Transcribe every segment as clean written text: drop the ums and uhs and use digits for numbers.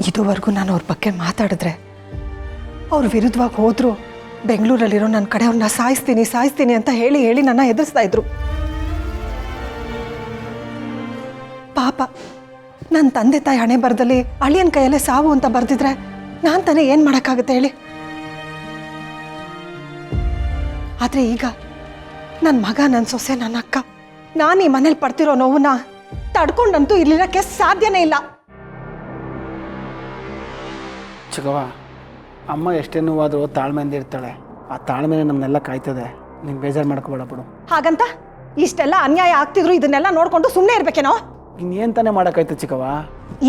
ಇದುವರೆಗೂ ನಾನು ಅವ್ರ ಬಗ್ಗೆ ಮಾತಾಡಿದ್ರೆ ಅವ್ರ ವಿರುದ್ಧವಾಗಿ ಹೋದ್ರು ಬೆಂಗಳೂರಲ್ಲಿರೋ ನನ್ನ ಕಡೆ ಅವ್ರನ್ನ ಸಾಯಿಸ್ತೀನಿ ಅಂತ ಹೇಳಿ ನನ್ನ ಎದುರಿಸ್ತಾ ಇದ್ರು. ಪಾಪ ನನ್ನ ತಂದೆ ತಾಯಿ ಹಣೆ ಬರದಲ್ಲಿ ಅಳಿಯನ ಕೈಯಲ್ಲೇ ಸಾವು ಅಂತ ಬರ್ದಿದ್ರೆ ನಾನು ತಾನೇ ಏನು ಮಾಡೋಕ್ಕಾಗುತ್ತೆ ಹೇಳಿ. ಆದರೆ ಈಗ ನನ್ನ ಮಗ, ನನ್ನ ಸೊಸೆ, ನನ್ನ ಅಕ್ಕ, ನಾನು ಈ ಮನೇಲಿ ಪಡ್ತಿರೋ ನೋವನ್ನ ತಡ್ಕೊಂಡಂತೂ ಇರ್ಲಿಕ್ಕೆ ಸಾಧ್ಯನೇ ಇಲ್ಲ. ಚಿಕ್ಕವ್ವ, ಅಮ್ಮ ಎಷ್ಟೇ ನೋವಾದರೂ ತಾಳ್ಮೆಯಿಂದ ಇರ್ತಾಳೆ. ಆ ತಾಳ್ಮೆನೇ ನಮ್ಮನ್ನೆಲ್ಲ ಕಾಯ್ತದೆ. ನೀನು ಬೇಜಾರು ಮಾಡ್ಕೋಬೇಡ ಬಿಡು. ಹಾಗಂತ ಇಷ್ಟೆಲ್ಲ ಅನ್ಯಾಯ ಆಗ್ತಿದ್ರು ಇದನ್ನೆಲ್ಲ ನೋಡ್ಕೊಂಡು ಸುಮ್ಮನೆ ಇರ್ಬೇಕೇನೋ? ಇನ್ನೇನು ತಾನೇ ಮಾಡೋಕ್ಕಾಯ್ತು ಚಿಕ್ಕವ್ವ?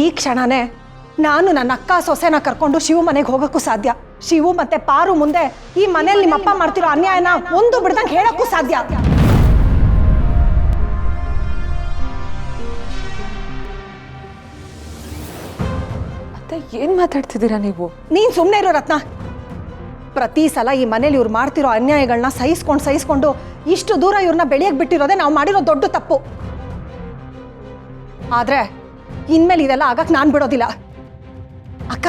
ಈ ಕ್ಷಣನೇ ನಾನು ನನ್ನ ಅಕ್ಕ ಸೊಸೆನ ಕರ್ಕೊಂಡು ಶಿವು ಮನೆಗೆ ಹೋಗೋಕ್ಕೂ ಸಾಧ್ಯ. ಶಿವು ಮತ್ತೆ ಪಾರು ಮುಂದೆ ಈ ಮನೇಲಿ ನಿಮ್ಮಪ್ಪ ಮಾಡ್ತಿರೋ ಅನ್ಯಾಯನ ಒಂದು ಬಿಡ್ದಂಗೆ ಹೇಳಕ್ಕೂ ಸಾಧ್ಯ. ಅತ್ತೆ, ಏನ್ ಮಾತಾಡ್ತಿದ್ದೀರಾ ನೀವು? ನೀನ್ ಸುಮ್ಮನೆ ಇರೋ ರತ್ನ. ಪ್ರತಿ ಸಲ ಈ ಮನೇಲಿ ಇವ್ರು ಮಾಡ್ತಿರೋ ಅನ್ಯಾಯಗಳನ್ನ ಸಹಿಸ್ಕೊಂಡು ಇಷ್ಟು ದೂರ ಇವ್ರನ್ನ ಬೆಳೆಯಕ್ಕೆ ಬಿಟ್ಟಿರೋದೇ ನಾವು ಮಾಡಿರೋ ದೊಡ್ಡ ತಪ್ಪು. ಆದ್ರೆ ಇನ್ಮೇಲೆ ಇದೆಲ್ಲ ಆಗಕ್ಕೆ ನಾನು ಬಿಡೋದಿಲ್ಲ. ಅಕ್ಕ,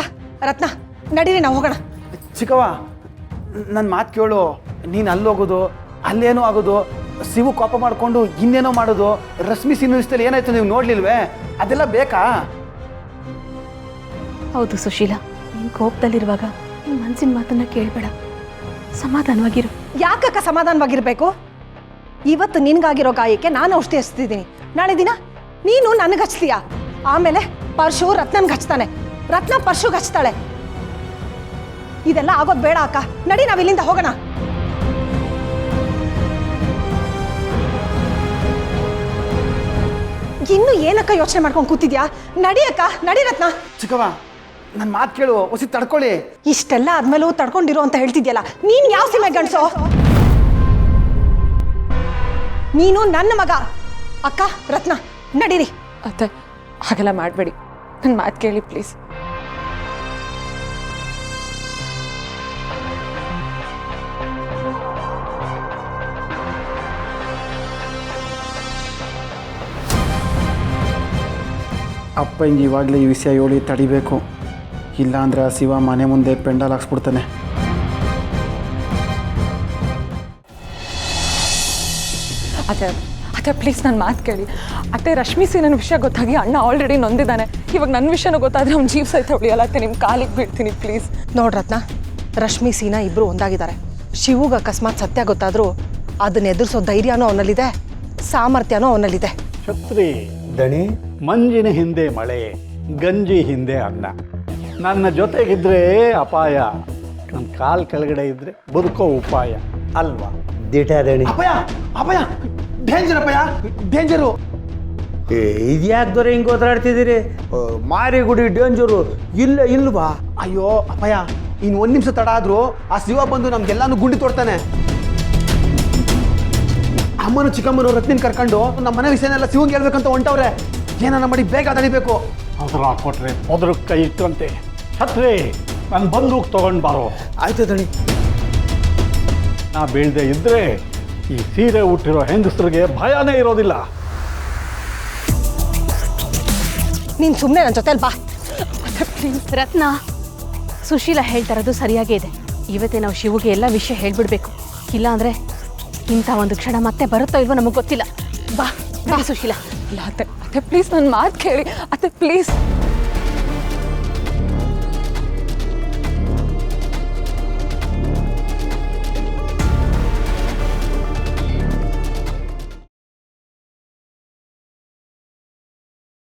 ರತ್ನ, ನಡೀರಿ ನಾವು ಹೋಗೋಣ. ಚಿಕ್ಕವ್ವ, ನನ್ನ ಮಾತು ಕೇಳು. ನೀನು ಅಲ್ಲೋಗೋದು, ಅಲ್ಲೇನೋ ಆಗೋದು, ಶಿವು ಕೋಪ ಮಾಡಿಕೊಂಡು ಇನ್ನೇನೋ ಮಾಡೋದು, ರಶ್ಮಿ ಸೀನಿಸ್ತಲ್ಲಿ ಏನಾಯ್ತು ನೀವು ನೋಡ್ಲಿಲ್ವೇ? ಅದೆಲ್ಲ ಬೇಕಾ? ಹೌದು ಸುಶೀಲಾ, ನೀನು ಕೋಪದಲ್ಲಿರುವಾಗ ನಿನ್ನ ಮನಸ್ಸಿನ ಮಾತನ್ನ ಕೇಳಬೇಡ, ಸಮಾಧಾನವಾಗಿರು. ಯಾಕಕ್ಕ ಸಮಾಧಾನವಾಗಿರ್ಬೇಕು? ಇವತ್ತು ನಿನ್ಗಾಗಿರೋ ಗಾಯಕ್ಕೆ ನಾನು ಔಷಧಿ ಹಚ್ತಿದ್ದೀನಿ. ನಾಳೆ ದಿನ ನೀನು ನನಗೆ ಹಚ್ತೀಯ. ಆಮೇಲೆ ಪರ್ಶು ರತ್ನನ್ಗೆ ಹಚ್ತಾನೆ, ರತ್ನ ಪರ್ಶುಗೆ ಹಚ್ತಾಳೆ. ಇದೆಲ್ಲ ಆಗೋದು ಬೇಡ ಅಕ್ಕ. ನಡಿ, ನಾವಿಲ್ಲಿಂದ ಹೋಗೋಣ. ಇನ್ನು ಏನಕ್ಕ ಯೋಚನೆ ಮಾಡ್ಕೊಂಡು ಕೂತಿದ್ಯಾ? ನಡಿ ಅಕ್ಕ, ನಡಿ ರತ್ನ. ಚಿಕ್ಕವ್ವ, ನನ್ನ ಮಾತು ಕೇಳು, ಹೊಸಿ ತಡ್ಕೊಳ್ಳಿ. ಇಷ್ಟೆಲ್ಲ ಆದ್ಮೇಲೂ ತಡ್ಕೊಂಡಿರೋ ಅಂತ ಹೇಳ್ತಿದ್ಯಲ್ಲ, ನೀನ್ ಯಾವ ಸೀಮೆ ಗಂಡ್ಸೋ? ನೀನು ನನ್ನ ಮಗ. ಅಕ್ಕ, ರತ್ನ, ನಡೀರಿ. ಅತ್ತೆ, ಹಾಗೆಲ್ಲ ಮಾಡಬೇಡಿ, ನನ್ನ ಮಾತು ಕೇಳಿ ಪ್ಲೀಸ್. ಅಪ್ಪಂಗೆ ಇವಾಗಲೇ ಈ ವಿಷಯ ಹೇಳಿ ತಡಿಬೇಕು. ಇಲ್ಲಾಂದರೆ ಆ ಶಿವ ಮನೆ ಮುಂದೆ ಪೆಂಡಲ್ ಹಾಕ್ಸ್ಬಿಡ್ತಾನೆ. ಅತ್ತೆ ಅತ್ತೆ ಪ್ಲೀಸ್ ನನ್ನ ಮಾತು ಕೇಳಿ. ಅತ್ತೆ, ರಶ್ಮಿ ಸೀನನ ವಿಷಯ ಗೊತ್ತಾಗಿ ಅಣ್ಣ ಆಲ್ರೆಡಿ ನೊಂದಿದ್ದಾನೆ. ಇವಾಗ ನನ್ನ ವಿಷಯನೂ ಗೊತ್ತಾದರೆ ಅವ್ನ ಜೀವ ಸಹಿತ ಉಳಿಯಲ್ಲ. ಅತ್ತೆ, ನಿಮ್ಮ ಕಾಲಿಗೆ ಬೀಳ್ತೀನಿ ಪ್ಲೀಸ್. ನೋಡ್ರತ್ನ, ರಶ್ಮಿ ಸೀನಾ ಇಬ್ರು ಒಂದಾಗಿದ್ದಾರೆ. ಶಿವುಗ ಅಕಸ್ಮಾತ್ ಸತ್ಯ ಗೊತ್ತಾದ್ರೂ ಅದನ್ನ ಎದುರಿಸೋ ಧೈರ್ಯನೂ ಅವನಲ್ಲಿದೆ, ಸಾಮರ್ಥ್ಯನೂ ಅವನಲ್ಲಿದೆ. ಛತ್ರಿ ದಣಿ, ಮಂಜಿನ ಹಿಂದೆ ಮಳೆ, ಗಂಜಿ ಹಿಂದೆ ಅನ್ನ. ನನ್ನ ಜೊತೆಗಿದ್ರೆ ಅಪಾಯ, ನನ್ನ ಕಾಲ್ ಕೆಳಗಡೆ ಇದ್ರೆ ಬದುಕೋ ಉಪಾಯ ಅಲ್ವಾ? ದಿಟ ದಣಿ. ಅಪ್ಪಯ್ಯ, ಅಪ್ಪಯ್ಯ, ಡೇಂಜರ್ ಅಪ್ಪಯ್ಯ, ಡೇಂಜರು. ಇದ್ಯಾಕೆ ದೊರೆ ಹಿಂಗೆ ಓದಾಡ್ತಿದ್ದೀರಿ? ಮಾರಿಗುಡಿ ಡೇಂಜರು ಇಲ್ವಾ? ಅಯ್ಯೋ ಅಪ್ಪಯ್ಯ, ಇನ್ನು 1 ನಿಮಿಷ ತಡ ಆದರೂ ಆ ಶಿವ ಬಂದು ನಮ್ಗೆಲ್ಲಾನು ಗುಂಡಿ ತೋಡ್ತಾನೆ. ಅಮ್ಮನು ಚಿಕ್ಕಮ್ಮನು ರತ್ನಿನ ಕರ್ಕೊಂಡು ನಮ್ಮ ಮನೆ ವಿಷಯನೆಲ್ಲ ಶಿವಂಗೆ ಹೇಳ್ಬೇಕಂತ ಹೊಂಟವ್ರೆ. ಏನಾನ ಮಾಡಿ ಬೇಗ ತಡಿಬೇಕು. ಅದ್ರ ಕೊಟ್ರೆ ಮೊದಲು ಕೈ ಇಟ್ಟಂತೆ. ಛತ್ರಿ, ನನ್ನ ಬಂದೂಕ್ ತಗೊಂಡು ಬಾರೋ. ಆಯ್ತು ದಣಿ. ನಾ ಬೀಳದೆ ಇದ್ರೆ ಈ ಸೀರೆ ಹುಟ್ಟಿರೋ ಹೆಂಗಸರಿಗೆ ಭಯನೇ ಇರೋದಿಲ್ಲ. ನೀನ್ ಸುಮ್ಮನೆ ನನ್ನ ಜೊತೆಲಿ ಬಾ. ರತ್ನ, ಸುಶೀಲಾ ಹೇಳ್ತಾ ಇರೋದು ಸರಿಯಾಗೇ ಇದೆ. ಇವತ್ತೇ ನಾವು ಶಿವುಗೆ ಎಲ್ಲ ವಿಷಯ ಹೇಳ್ಬಿಡ್ಬೇಕು. ಇಲ್ಲ ಅಂದ್ರೆ ಇಂಥ ಒಂದು ಕ್ಷಣ ಮತ್ತೆ ಬರುತ್ತೋ ಇಲ್ವೋ ನಮಗೆ ಗೊತ್ತಿಲ್ಲ. ಬಾ ಬಾ ಸುಶೀಲಾ. ಇಲ್ಲ ಅತ್ತೆ, ಅತ್ತೆ ಪ್ಲೀಸ್ ನನ್ನ ಮಾತು ಕೇಳಿ. ಅತ್ತೆ ಪ್ಲೀಸ್.